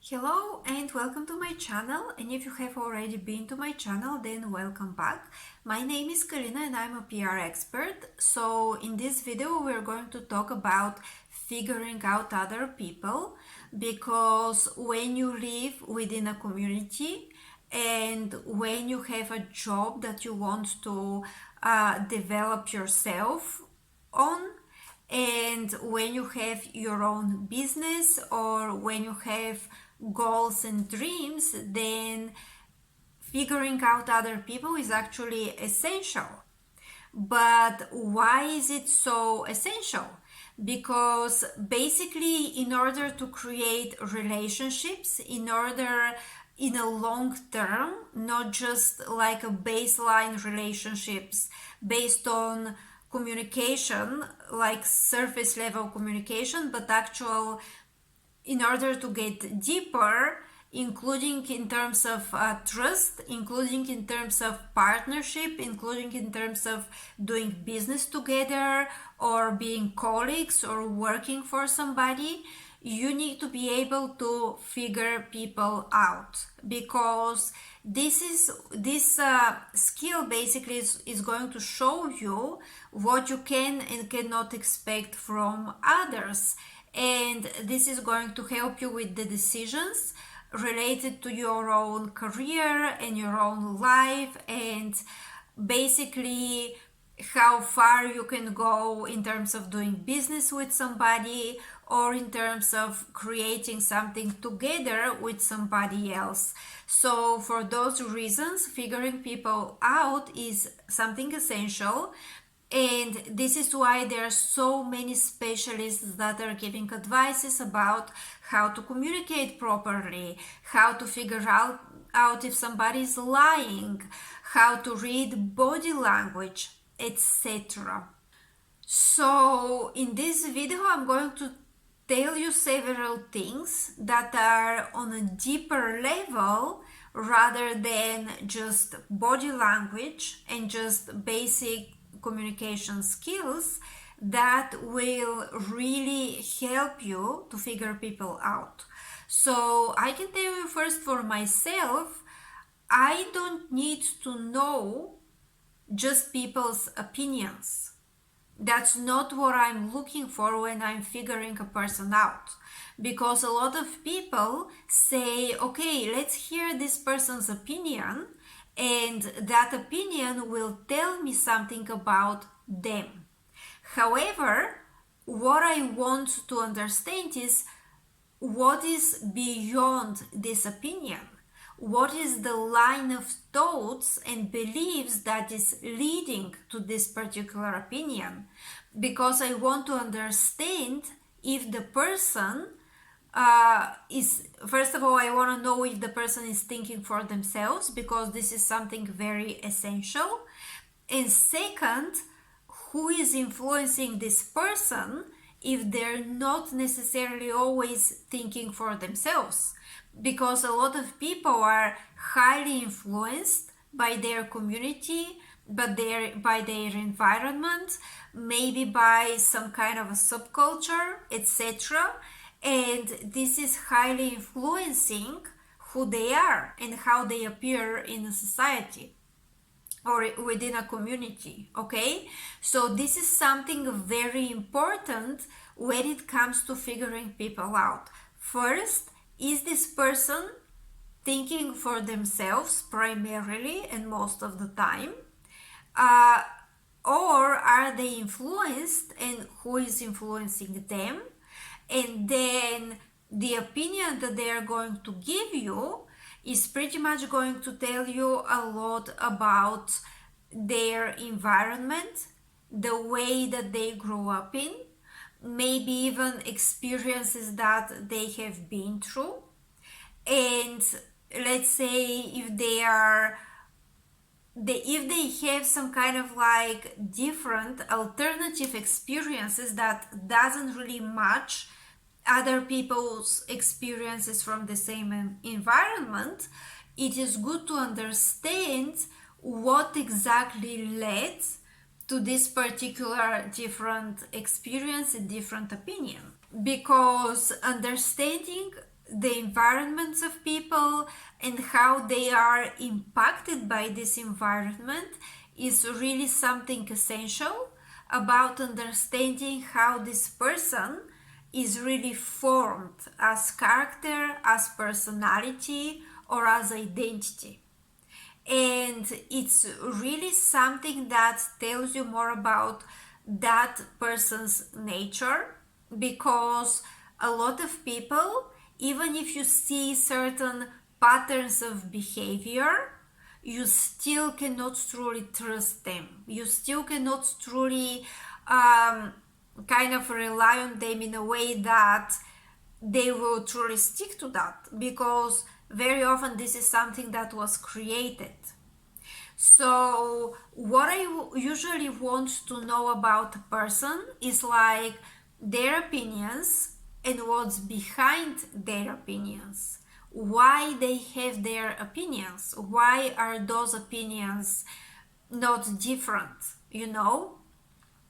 Hello and welcome to my channel, and if you have already been to my channel, then welcome back. My name is Karina and I'm a PR expert. So in this video we're going to talk about figuring out other people, because when you live within a community and when you have a job that you want to develop yourself on, and when you have your own business or when you have goals and dreams, then figuring out other people is actually essential. But why is it so essential? Because basically, in order to create relationships, in a long term, not just like a baseline relationships based on communication, like surface level communication, but actual, in order to get deeper, including in terms of trust, including in terms of partnership, including in terms of doing business together or being colleagues or working for somebody, you need to be able to figure people out, because this skill basically is going to show you what you can and cannot expect from others, and this is going to help you with the decisions related to your own career and your own life, and basically how far you can go in terms of doing business with somebody or in terms of creating something together with somebody else. So for those reasons, figuring people out is something essential. And this is why there are so many specialists that are giving advices about how to communicate properly, how to figure out if somebody is lying, how to read body language, etc. So in this video, I'm going to tell you several things that are on a deeper level rather than just body language and just basic communication skills that will really help you to figure people out. So I can tell you first, for myself, I don't need to know just people's opinions. That's not what I'm looking for when I'm figuring a person out. Because a lot of people say, okay, let's hear this person's opinion, and that opinion will tell me something about them. However, what I want to understand is what is beyond this opinion. What is the line of thoughts and beliefs that is leading to this particular opinion? Because I want to understand if the person first of all, I want to know if the person is thinking for themselves, because this is something very essential. And second, who is influencing this person if they're not necessarily always thinking for themselves? Because a lot of people are highly influenced by their community, by their environment, maybe by some kind of a subculture, etc. And this is highly influencing who they are and how they appear in a society or within a community. Okay, so this is something very important when it comes to figuring people out. First, is this person thinking for themselves primarily and most of the time, or are they influenced, and who is influencing them? And then the opinion that they are going to give you is pretty much going to tell you a lot about their environment, the way that they grew up in, maybe even experiences that they have been through. And let's say if they have some kind of like different alternative experiences that doesn't really match other people's experiences from the same environment, it is good to understand what exactly led to this particular different experience and different opinion. Because understanding the environments of people and how they are impacted by this environment is really something essential about understanding how this person is really formed as character, as personality, or as identity. And it's really something that tells you more about that person's nature, because a lot of people, even if you see certain patterns of behavior, you still cannot truly trust them. You still cannot truly kind of rely on them in a way that they will truly stick to that, because very often this is something that was created. So, what I usually want to know about a person is like their opinions and what's behind their opinions. Why they have their opinions? Why are those opinions not different? You know?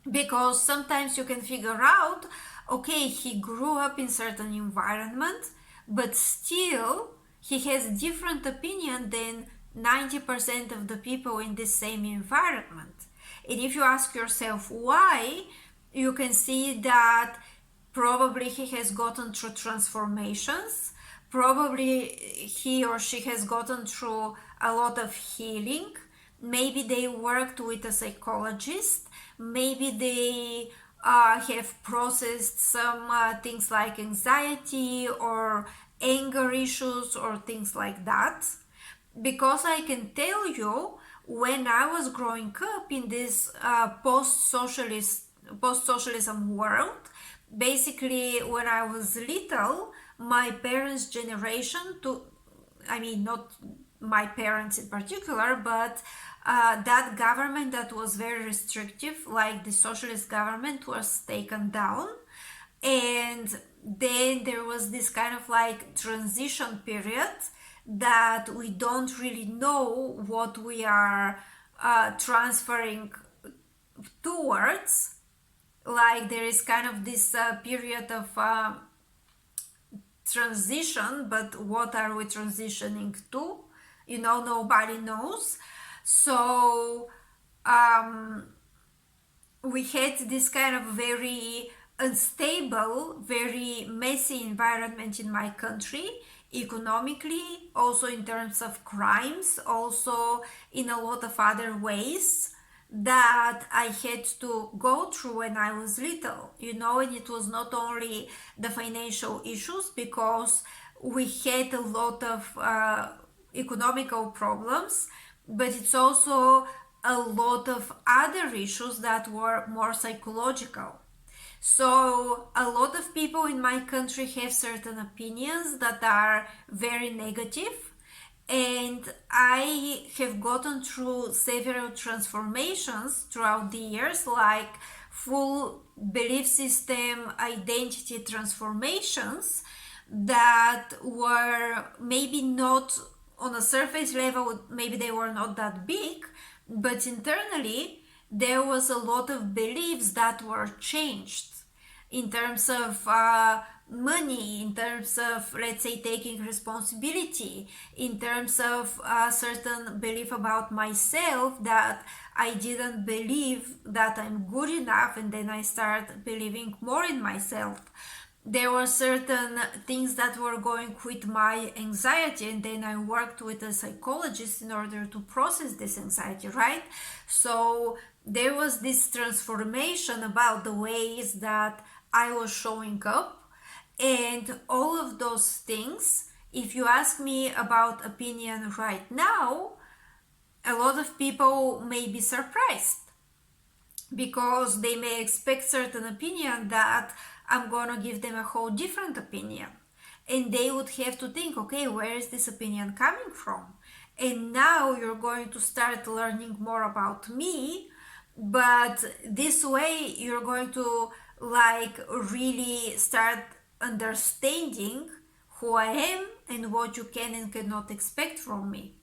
Because sometimes you can figure out, okay, he grew up in certain environment, but still he has different opinion than 90% of the people in the same environment. And if you ask yourself why, you can see that probably he has gotten through transformations, probably he or she has gotten through a lot of healing. Maybe they worked with a psychologist, maybe they have processed some things like anxiety or anger issues or things like that. Because I can tell you, when I was growing up in this post-socialism world, basically when I was little, my parents' generation, to I mean, not my parents in particular, but that government that was very restrictive, like the socialist government, was taken down. And then there was this kind of like transition period that we don't really know what we are transferring towards. Like there is kind of this period of transition, but what are we transitioning to? You know, nobody knows. So we had this kind of very unstable, very messy environment in my country, economically, also in terms of crimes, also in a lot of other ways that I had to go through when I was little, you know. And it was not only the financial issues, because we had a lot of economical problems, but it's also a lot of other issues that were more psychological. So, a lot of people in my country have certain opinions that are very negative, and I have gotten through several transformations throughout the years, like full belief system identity transformations that were maybe not on a surface level, maybe they were not that big, but internally there was a lot of beliefs that were changed in terms of money, in terms of, let's say, taking responsibility, in terms of a certain belief about myself, that I didn't believe that I'm good enough, and then I start believing more in myself. There were certain things that were going with my anxiety, and then I worked with a psychologist in order to process this anxiety, right? So there was this transformation about the ways that I was showing up, and all of those things. If you ask me about opinion right now, a lot of people may be surprised, because they may expect certain opinion that I'm gonna give them a whole different opinion, and they would have to think, okay, where is this opinion coming from? And now you're going to start learning more about me, but this way you're going to like really start understanding who I am and what you can and cannot expect from me.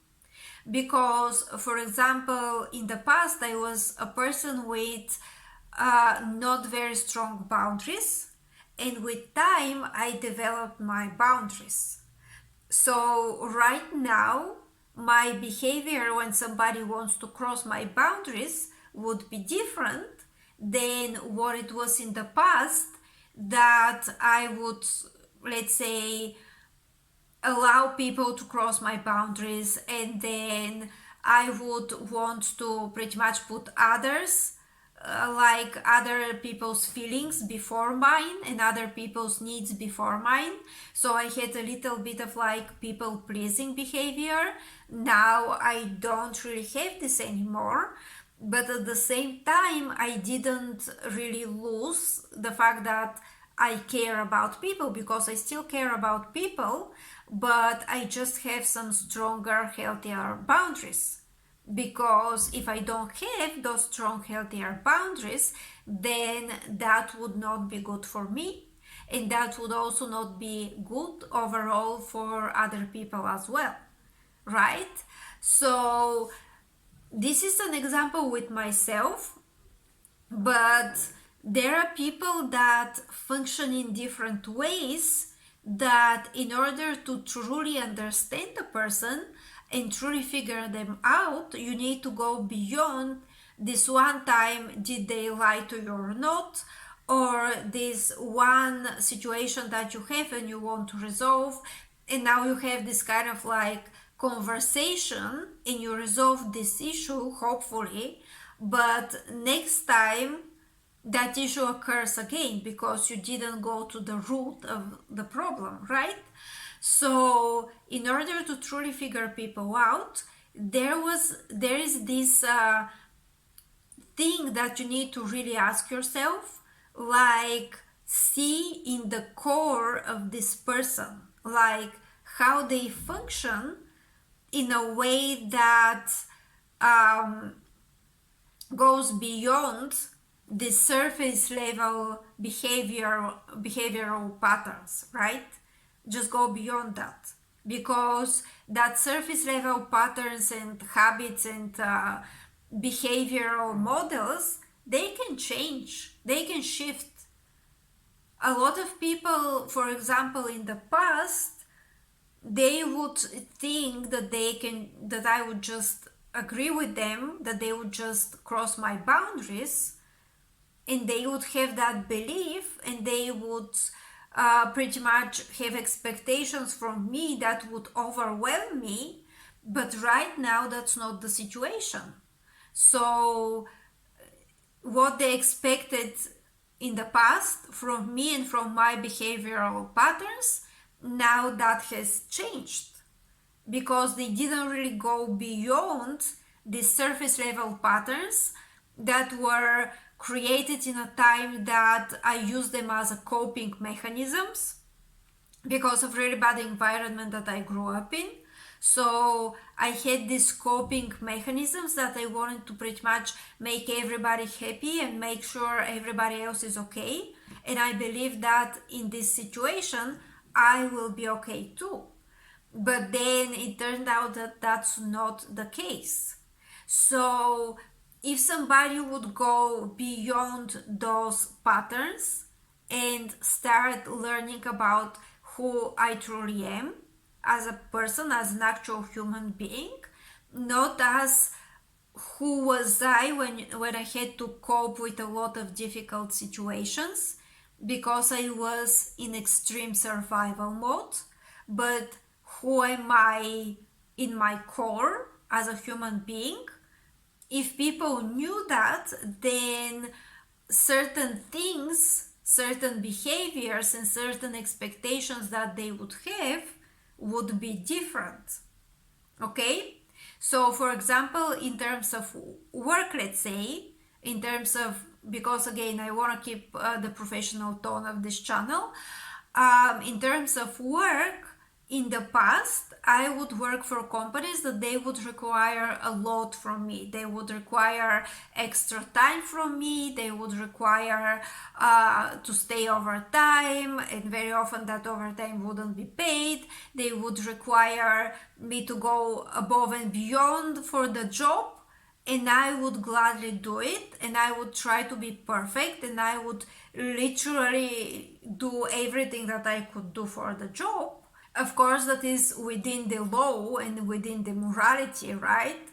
Because, for example, in the past I was a person with not very strong boundaries, And with time, I developed my boundaries. So right now, my behavior when somebody wants to cross my boundaries would be different than what it was in the past, that I would, let's say, allow people to cross my boundaries, and then I would want to pretty much put others, like other people's feelings before mine and other people's needs before mine. So I had a little bit of like people pleasing behavior. Now I don't really have this anymore, but at the same time I didn't really lose the fact that I care about people, because I still care about people, but I just have some stronger, healthier boundaries. Because if I don't have those strong, healthier boundaries, then that would not be good for me, and that would also not be good overall for other people as well, right? So this is an example with myself, but there are people that function in different ways, that in order to truly understand the person and truly figure them out, you need to go beyond this one time, did they lie to you or not, or this one situation that you have and you want to resolve, and now you have this kind of like conversation and you resolve this issue, hopefully, but next time that issue occurs again because you didn't go to the root of the problem, right? So in order to truly figure people out, there is this thing that you need to really ask yourself, like, see in the core of this person, like how they function in a way that goes beyond the surface level behavioral patterns, right? Just go beyond that, because that surface level patterns and habits and behavioral models, they can change, they can shift. A lot of people, for example, in the past, they would think that that I would just agree with them, that they would just cross my boundaries, and they would have that belief, and they would pretty much have expectations from me that would overwhelm me. But right now, that's not the situation. So what they expected in the past from me and from my behavioral patterns, now that has changed, because they didn't really go beyond the surface level patterns that were created in a time that I used them as a coping mechanisms because of really bad environment that I grew up in. So I had these coping mechanisms that I wanted to pretty much make everybody happy and make sure everybody else is okay. And I believe that in this situation, I will be okay too. But then it turned out that that's not the case. So if somebody would go beyond those patterns and start learning about who I truly am as a person, as an actual human being, not as who was I when I had to cope with a lot of difficult situations because I was in extreme survival mode, but who am I in my core as a human being. If people knew that, then certain things, certain behaviors, and certain expectations that they would have would be different. Okay? So, for example, in terms of work, let's say, in terms of, because again, I want to keep the professional tone of this channel, in terms of work, in the past, I would work for companies that they would require a lot from me. They would require extra time from me. They would require to stay overtime, and very often that overtime wouldn't be paid. They would require me to go above and beyond for the job, and I would gladly do it, and I would try to be perfect, and I would literally do everything that I could do for the job. Of course, that is within the law and within the morality, right?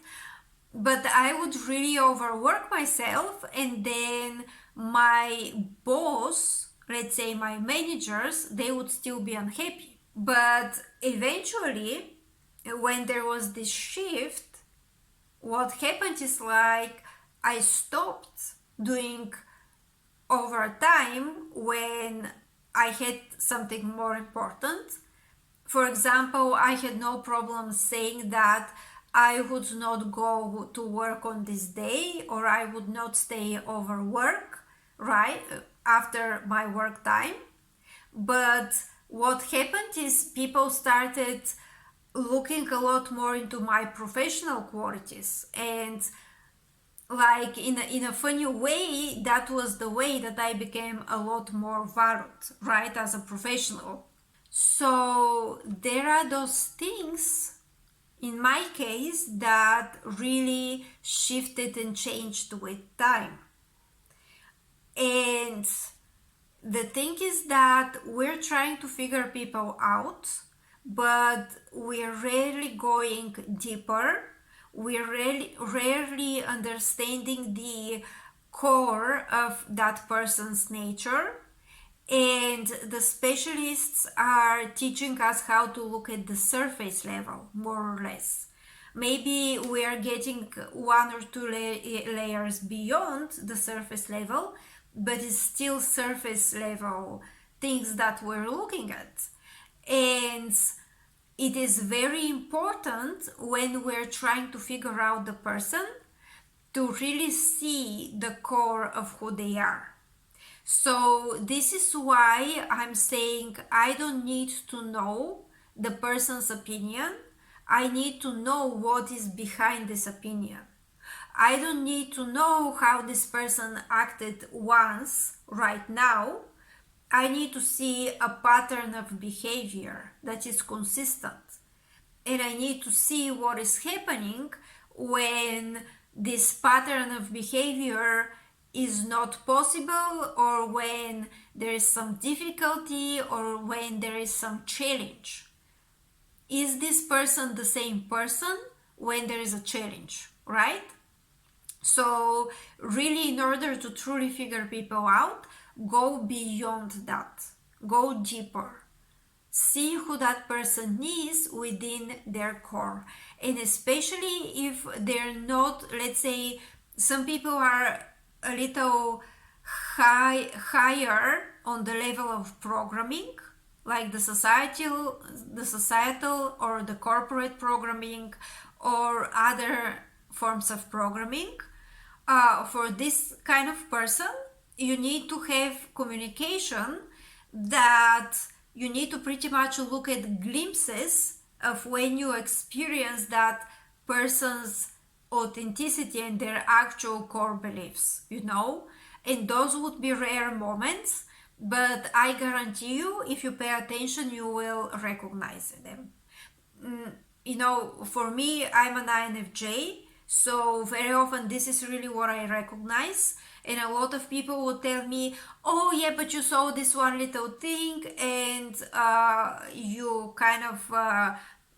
But I would really overwork myself, and then my boss, let's say my managers, they would still be unhappy. But eventually, when there was this shift, what happened is like I stopped doing overtime when I had something more important. For example, I had no problem saying that I would not go to work on this day, or I would not stay over work, right, after my work time. But what happened is people started looking a lot more into my professional qualities, and like in a funny way, that was the way that I became a lot more valued, right, as a professional. So there are those things in my case that really shifted and changed with time. And the thing is that we're trying to figure people out, but we're rarely going deeper. We're rarely understanding the core of that person's nature. And the specialists are teaching us how to look at the surface level, more or less. Maybe we are getting one or two layers beyond the surface level, but it's still surface level things that we're looking at. And it is very important when we're trying to figure out the person to really see the core of who they are. So this is why I'm saying I don't need to know the person's opinion. I need to know what is behind this opinion. I don't need to know how this person acted once right now. I need to see a pattern of behavior that is consistent. And I need to see what is happening when this pattern of behavior is not possible, or when there is some difficulty, or when there is some challenge. Is this person the same person when there is a challenge, right? So really, in order to truly figure people out, go beyond that, go deeper, see who that person is within their core. And especially if they're not, let's say, some people are a little higher on the level of programming, like the societal or the corporate programming, or other forms of programming. For this kind of person, you need to have communication that you need to pretty much look at glimpses of when you experience that person's authenticity and their actual core beliefs, and those would be rare moments, but I guarantee you, if you pay attention, you will recognize them. For me, I'm an INFJ, so very often this is really what I recognize. And a lot of people will tell me, oh yeah, but you saw this one little thing, and you kind of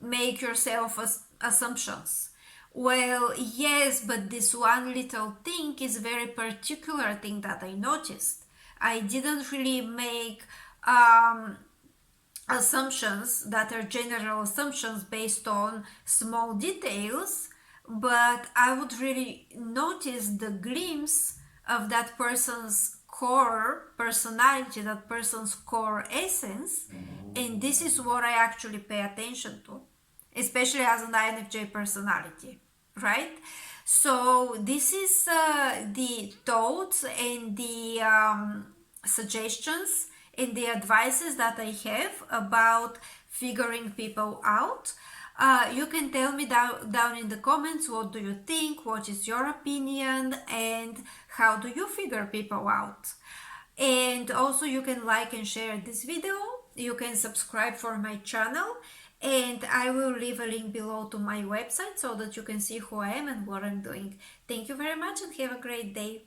make yourself assumptions. Well, yes, but this one little thing is a very particular thing that I noticed. I didn't really make assumptions that are general assumptions based on small details, but I would really notice the glimpse of that person's core personality, that person's core essence, and this is what I actually pay attention to, especially as an INFJ personality, right? So this is the thoughts and the suggestions and the advices that I have about figuring people out. You can tell me down in the comments, what do you think, what is your opinion, and how do you figure people out. And also you can like and share this video, you can subscribe for my channel, And I will leave a link below to my website so that you can see who I am and what I'm doing. Thank you very much and have a great day.